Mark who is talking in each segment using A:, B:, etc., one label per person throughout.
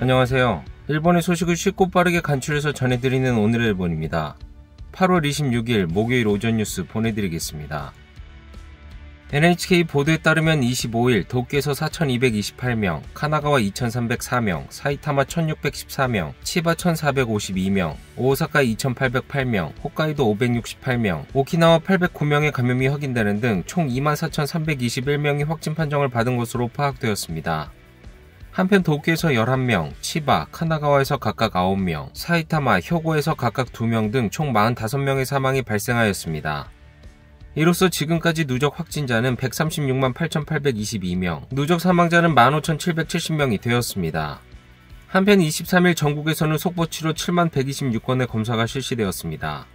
A: 안녕하세요. 일본의 소식을 쉽고 빠르게 간추려서 전해드리는 오늘의 일본입니다. 8월 26일 목요일 오전 뉴스 보내드리겠습니다. NHK 보도에 따르면 25일 도쿄에서 4,228명, 카나가와 2,304명, 사이타마 1,614명, 치바 1,452명, 오사카 2,808명, 홋카이도 568명, 오키나와 809명의 감염이 확인되는 등 총 24,321명이 확진 판정을 받은 것으로 파악되었습니다. 한편 도쿄에서 11명, 치바, 카나가와에서 각각 9명, 사이타마, 효고에서 각각 2명 등 총 45명의 사망이 발생하였습니다. 이로써 지금까지 누적 확진자는 136만 8,822명, 누적 사망자는 15,770명이 되었습니다. 한편 23일 전국에서는 속보치료 7만 126건의 검사가 실시되었습니다.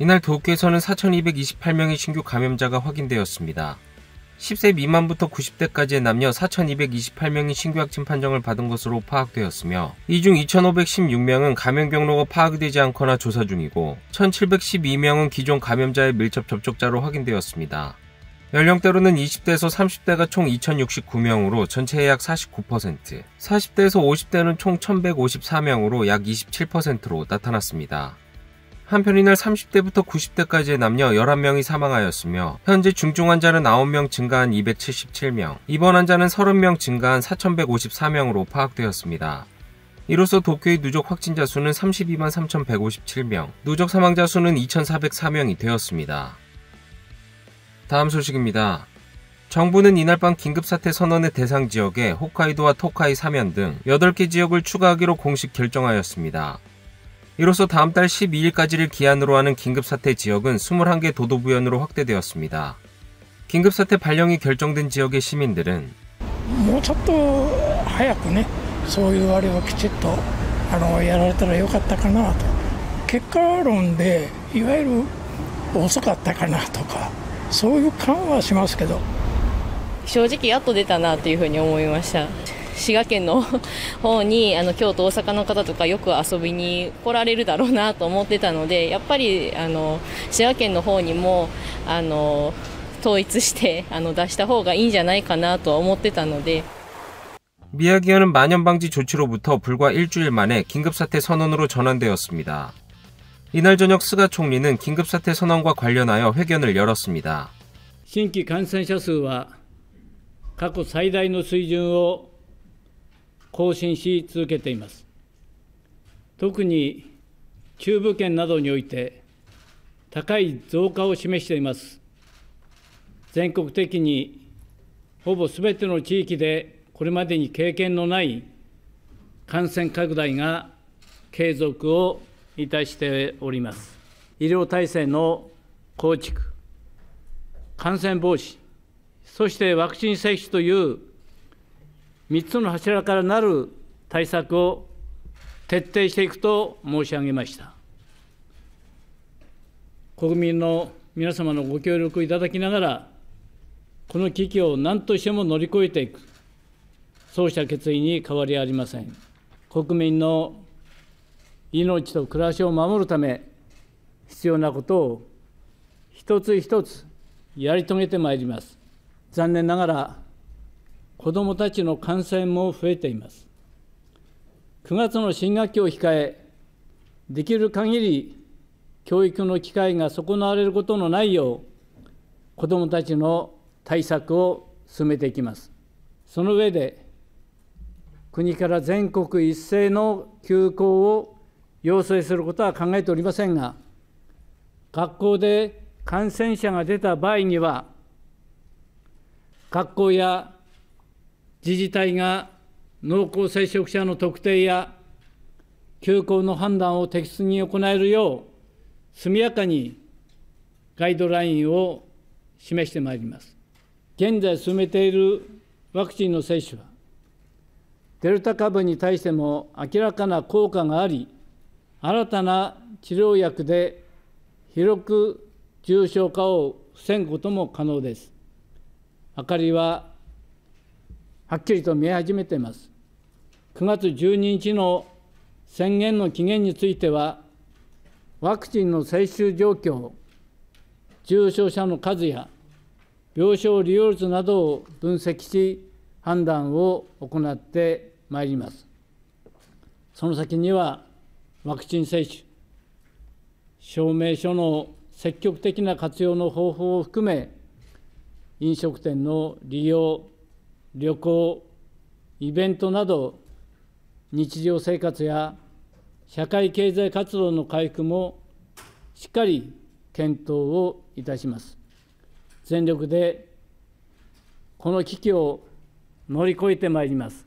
A: 이날 도쿄에서는 4,228명의 신규 감염자가 확인되었습니다. 10세 미만부터 90대까지의 남녀 4,228명이 신규 확진 판정을 받은 것으로 파악되었으며 이 중 2,516명은 감염 경로가 파악되지 않거나 조사 중이고 1,712명은 기존 감염자의 밀접 접촉자로 확인되었습니다. 연령대로는 20대에서 30대가 총 2,069명으로 전체의 약 49%, 40대에서 50대는 총 1,154명으로 약 27%로 나타났습니다. 한편 이날 30대부터 90대까지의 남녀 11명이 사망하였으며 현재 중증 환자는 9명 증가한 277명, 입원 환자는 30명 증가한 4,154명으로 파악되었습니다. 이로써 도쿄의 누적 확진자 수는 32만 3,157명, 누적 사망자 수는 2,404명이 되었습니다. 다음 소식입니다. 정부는 이날 밤 긴급사태 선언의 대상 지역에 홋카이도와 토카이, 사면 등 8개 지역을 추가하기로 공식 결정하였습니다. 이로써 다음 달 12일까지를 기한으로 하는 긴급사태 지역은 21개 도도부현으로 확대되었습니다. 긴급사태 발령이 결정된 지역의 시민들은
B: もうちょっと早くね、そういうあれをきちっとやられたらよかったかなと。結果論でいわゆる遅かったかなとか、そういう感はしますけど。
C: 正直やっと出たなというふうに思いました。滋賀県の方に京都、大阪の方とかよく遊びに来られるだろうなと思ってたので、やっぱり滋賀県の方にも統一して出した方がいいんじゃないかなと思ってたので。
A: 미야기현은 만연방지 조치로부터 불과 일주일 만에 긴급사태 선언으로 전환되었습니다. 이날 저녁 스가 총리는 긴급사태 선언과 관련하여 회견을 열었습니다.
D: 新規感染者数は過去最大の水準を更新し続けています。特に中部圏などにおいて高い増加を示しています。全国的にほぼすべての地域でこれまでに経験のない感染拡大が継続をいたしております。医療体制の構築、感染防止、そしてワクチン接種という3つの柱からなる対策を徹底していくと申し上げました。国民の皆様のご協力いただきながら、この危機を何としても乗り越えていく、そうした決意に変わりありません。国民の命と暮らしを守るため、必要なことを一つ一つやり遂げてまいります。残念ながら、子どもたちの感染も増えています。9月の新学期を控え、できる限り教育の機会が損なわれることのないよう、子どもたちの対策を進めていきます。その上で、国から全国一斉の休校を要請することは考えておりませんが、学校で感染者が出た場合には、学校や自治体が濃厚接触者の特定や休校の判断を適切に行えるよう、速やかにガイドラインを示してまいります。現在進めているワクチンの接種は、デルタ株に対しても明らかな効果があり、新たな治療薬で広く重症化を防ぐことも可能です。明かりははっきりと見え始めています。9月12日の宣言の期限については、ワクチンの接種状況、重症者の数や病床利用率などを分析し、判断を行ってまいります。その先には、ワクチン接種、証明書の積極的な活用の方法を含め、飲食店の利用、旅行、イベントなど、日常生活や社会経済活動の回復もしっかり検討をいたします。全力でこの危機を乗り越えてまいります。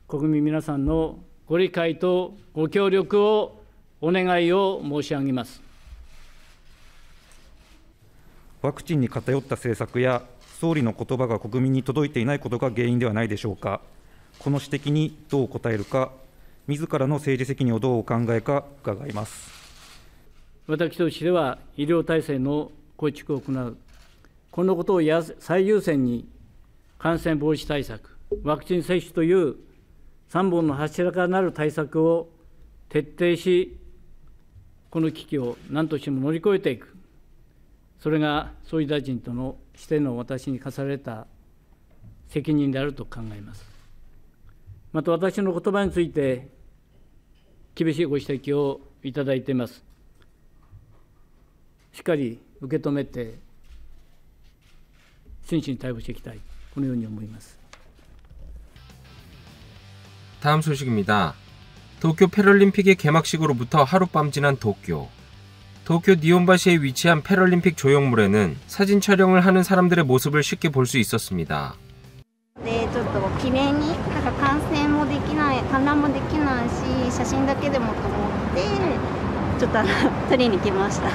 D: 国民皆さんのご理解とご協力をお願いを申し上げます。
E: ワクチンに偏った政策や総理の言葉が国民に届いていないことが原因ではないでしょうか。この指摘にどう答えるか、自らの政治責任をどうお考えか伺います。
D: 私としては、医療体制の構築を行う、このことを最優先に、感染防止対策、ワクチン接種という3本の柱からなる対策を徹底し、この危機を何としても乗り越えていく、それが総理大臣としての私に課された責任であると考えます。また私の言葉について、厳しいご指摘をいただいています。しっかり受け止めて、真摯に対応していきたい、このように思います。
A: 다음 소식입니다. 도쿄 패럴림픽의 개막식으로부터 하룻밤 지난 도쿄. 도쿄 니혼바시에 위치한 패럴림픽 조형물에는 사진 촬영을 하는 사람들의 모습을 쉽게 볼 수 있었습니다.
F: ちょっと記念に観覧もできないし、写真だけでもと思ってちょっと撮りに来ました。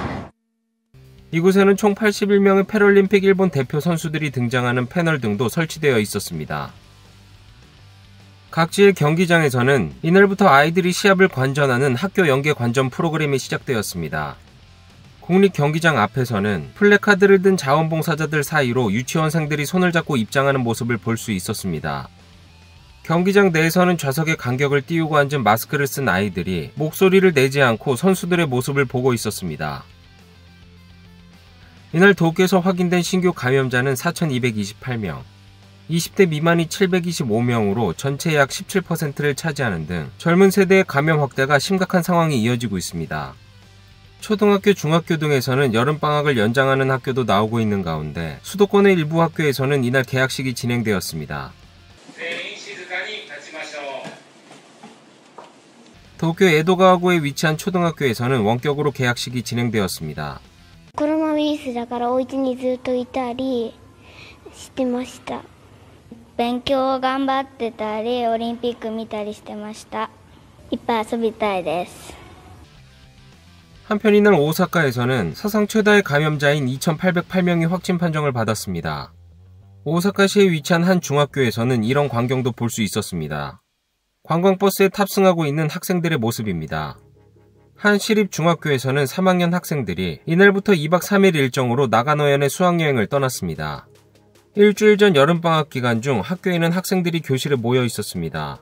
A: 이곳에는 총 81명의 패럴림픽 일본 대표 선수들이 등장하는 패널 등도 설치되어 있었습니다. 각지의 경기장에서는 이날부터 아이들이 시합을 관전하는 학교 연계 관전 프로그램이 시작되었습니다. 국립경기장 앞에서는 플래카드를 든 자원봉사자들 사이로 유치원생들이 손을 잡고 입장하는 모습을 볼 수 있었습니다. 경기장 내에서는 좌석에 간격을 띄우고 앉은 마스크를 쓴 아이들이 목소리를 내지 않고 선수들의 모습을 보고 있었습니다. 이날 도쿄에서 확인된 신규 감염자는 4,228명, 20대 미만이 725명으로 전체의 약 17%를 차지하는 등 젊은 세대의 감염 확대가 심각한 상황이 이어지고 있습니다. 초등학교, 중학교 등에서는 여름방학을 연장하는 학교도 나오고 있는 가운데 수도권의 일부 학교에서는 이날 개학식이 진행되었습니다. 도쿄 에도가와구에 위치한 초등학교에서는 원격으로 개학식이 진행되었습니다.
G: コロナウイルスだからお家にずっといたりしてました。勉強を頑張ってたり、オリンピック見たりしてました。いっぱい遊びたいです。
A: 한편 이날 오사카에서는 사상 최다의 감염자인 2,808명이 확진 판정을 받았습니다. 오사카시에 위치한 한 중학교에서는 이런 광경도 볼 수 있었습니다. 관광버스에 탑승하고 있는 학생들의 모습입니다. 한 시립 중학교에서는 3학년 학생들이 이날부터 2박 3일 일정으로 나가노현의 수학여행을 떠났습니다. 일주일 전 여름방학 기간 중 학교에는 학생들이 교실에 모여 있었습니다.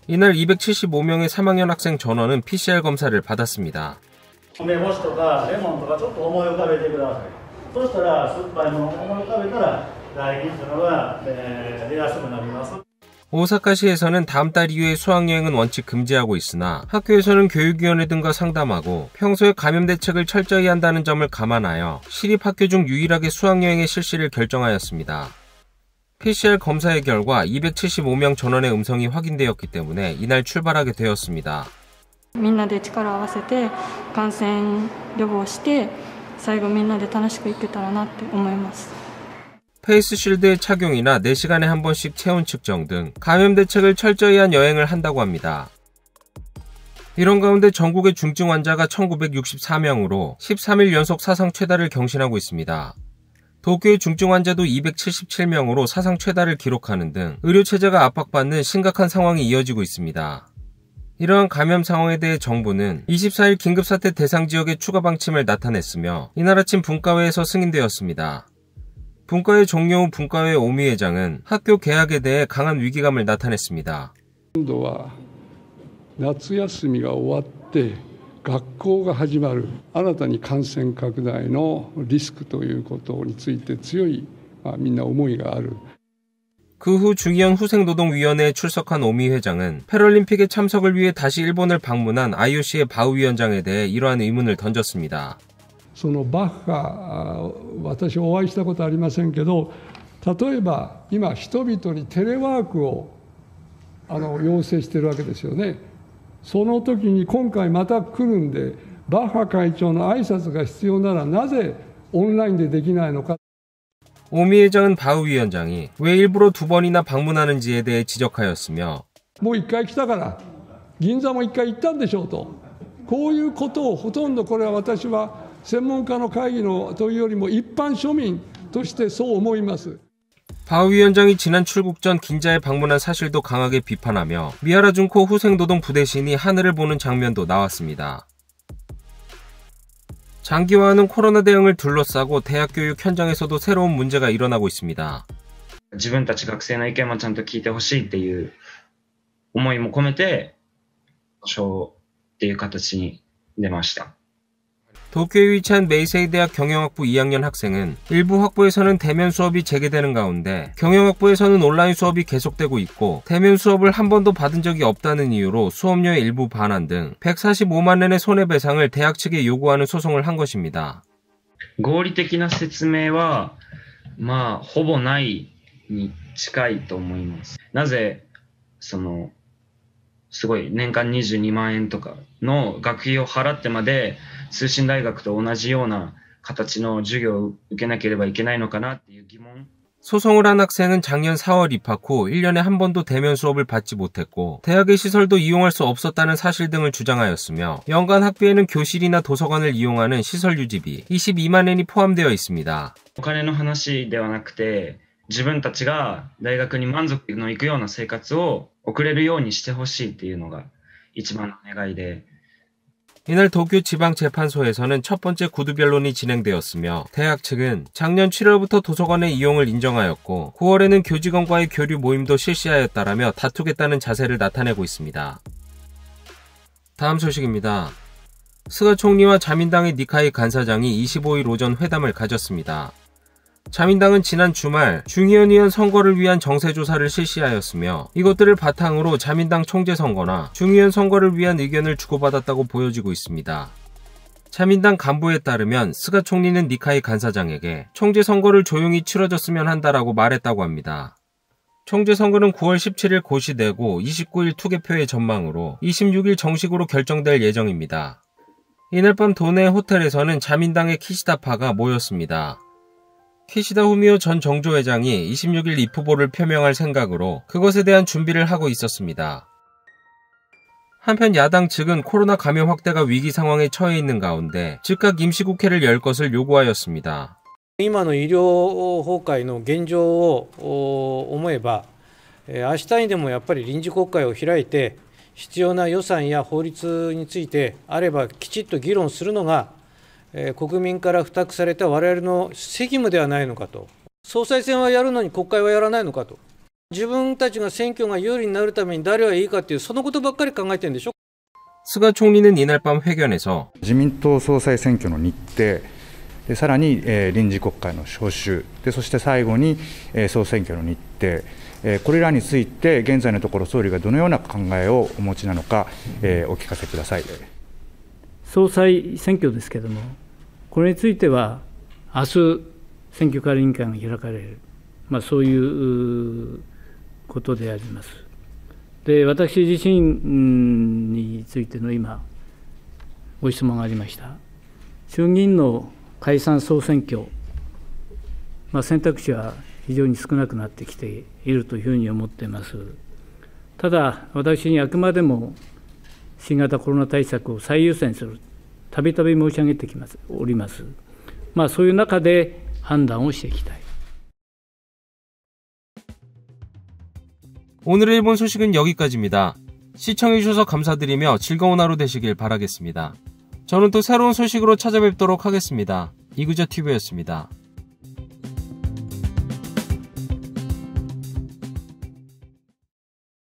A: 이날 275명의 3학년 학생 전원은 PCR 검사를 받았습니다. 오사카시에서는 다음 달 이후에 수학여행은 원칙 금지하고 있으나 학교에서는 교육위원회 등과 상담하고 평소에 감염 대책을 철저히 한다는 점을 감안하여 시립학교 중 유일하게 수학여행의 실시를 결정하였습니다. PCR 검사의 결과 275명 전원의 음성이 확인되었기 때문에 이날 출발하게 되었습니다.
H: みんなで力を合わせて感染予防して最後みんなで楽しく行けたらなって思います。
A: 페이스쉴드의 착용이나 4시간에 한 번씩 체온 측정 등 감염 대책을 철저히 한 여행을 한다고 합니다. 이런 가운데 전국의 중증 환자가 1964명으로 13일 연속 사상 최다를 경신하고 있습니다. 도쿄의 중증 환자도 277명으로 사상 최다를 기록하는 등 의료체제가 압박받는 심각한 상황이 이어지고 있습니다. 이러한 감염 상황에 대해 정부는 24일 긴급사태 대상 지역의 추가 방침을 나타냈으며 이날 아침 분과회에서 승인되었습니다. 분과회 종료 후 분과회 오미 회장은 학교 개학에 대해 강한 위기감을 나타냈습니다.
I: 夏休みが終わって学校が始まる、新たに感染拡大のリスクということについて強いみんな思いがある。
A: 그 후 중의원 후생노동위원회에 출석한 오미 회장은 패럴림픽에 참석을 위해 다시 일본을 방문한 IOC의 바우 위원장에 대해 이러한 의문을 던졌습니다.
I: そのバッハ、私お会いしたことありませんけど、例えば今人々にテレワークを要請しているわけですよね。その時に今回また来るんで、バッハ会長の挨拶が必要ならなぜオンラインでできないのか。
A: 오미 회장은 바우 위원장이 왜 일부러 2번이나 방문하는지에 대해 지적하였으며
I: もう1回来たから銀座も1回行ったんでしょうと、こういうことをほとんどこれは私は専門家の会議のというよりも一般庶民としてそう思います。
A: 바우 위원장이 지난 출국 전 긴자에 방문한 사실도 강하게 비판하며 미하라 준코 후생노동 부대신이 하늘을 보는 장면도 나왔습니다. 장기화하는 코로나 대응을 둘러싸고 대학 교육 현장에서도 새로운 문제가 일어나고 있습니다.
J: 自分たち学生の意見もちゃんと聞いてほしいっていう思いも込めて賞っていう形に出ました.
A: 도쿄에 위치한 메이세이 대학 경영학부 2학년 학생은 일부 학부에서는 대면 수업이 재개되는 가운데 경영학부에서는 온라인 수업이 계속되고 있고 대면 수업을 한 번도 받은 적이 없다는 이유로 수업료의 일부 반환 등 145만 엔의 손해배상을 대학 측에 요구하는 소송을 한 것입니다.
J: 合理的な説明はほぼないに近いと思います。なぜすごい年間22万円とかの学費を払ってまで通信大学と同じような形の授業を受けなければいけないのかなっていう疑問.
A: 소송을 한 학생은 작년 4월 입학 후 1년에 한 번도 대면 수업을 받지 못했고 대학의 시설도 이용할 수 없었다는 사실 등을 주장하였으며 연간 학비에는 교실이나 도서관을 이용하는 시설 유지비 22만 엔이 포함되어 있습니다.
J: お金の話ではなくて自分たちが大学に満足のいくような生活を送れるようにしてほしいっていうのが一番の願いで.
A: 이날 도쿄 지방재판소에서는 첫 번째 구두변론이 진행되었으며 대학 측은 작년 7월부터 도서관의 이용을 인정하였고 9월에는 교직원과의 교류 모임도 실시하였다라며 다투겠다는 자세를 나타내고 있습니다. 다음 소식입니다. 스가 총리와 자민당의 니카이 간사장이 25일 오전 회담을 가졌습니다. 자민당은 지난 주말 중의원 의원 선거를 위한 정세조사를 실시하였으며 이것들을 바탕으로 자민당 총재 선거나 중의원 선거를 위한 의견을 주고받았다고 보여지고 있습니다. 자민당 간부에 따르면 스가 총리는 니카이 간사장에게 총재 선거를 조용히 치러졌으면 한다라고 말했다고 합니다. 총재 선거는 9월 17일 고시되고 29일 투개표의 전망으로 26일 정식으로 결정될 예정입니다. 이날 밤 도내 호텔에서는 자민당의 키시다파가 모였습니다. 키시다 후미오 전 정조회장이 26일 입후보를 표명할 생각으로 그것에 대한 준비를 하고 있었습니다. 한편 야당 측은 코로나 감염 확대가 위기 상황에 처해 있는 가운데 즉각 임시국회를 열 것을 요구하였습니다.
K: 今の医療崩壊の現状を思えば、明日にでもやっぱり臨時国会を開いて必要な予算や法律についてあればきちっと議論するのが国民から付託された我々の責務ではないのかと。総裁選はやるのに国会はやらないのかと。自分たちが選挙が有利になるために誰はいいかっていうそのことばっかり考えてるんでしょ。
A: 스가 총리는 이날 밤 회견에서
L: 自民党総裁選挙の日程でさらに臨時国会の召集でそして最後に総選挙の日程これらについて現在のところ総理がどのような考えをお持ちなのかお聞かせください。
D: 総裁選挙ですけれども、これについては明日選挙管理委員会が開かれる、そういうことであります。で、私自身についての今ご質問がありました。衆議院の解散総選挙、選択肢は非常に少なくなってきているというふうに思っています。ただ、私にあくまでも新型コロナ対策を最優先する、たびたび申し上げております。そういう中で判断をしていきたい。
A: 오늘의 일본 소식은 여기까지입니다. 시청해주셔서 감사드리며 즐거운 하루 되시길 바라겠습니다. 저는 또 새로운 소식으로 찾아뵙도록 하겠습니다. 이구저TV였습니다.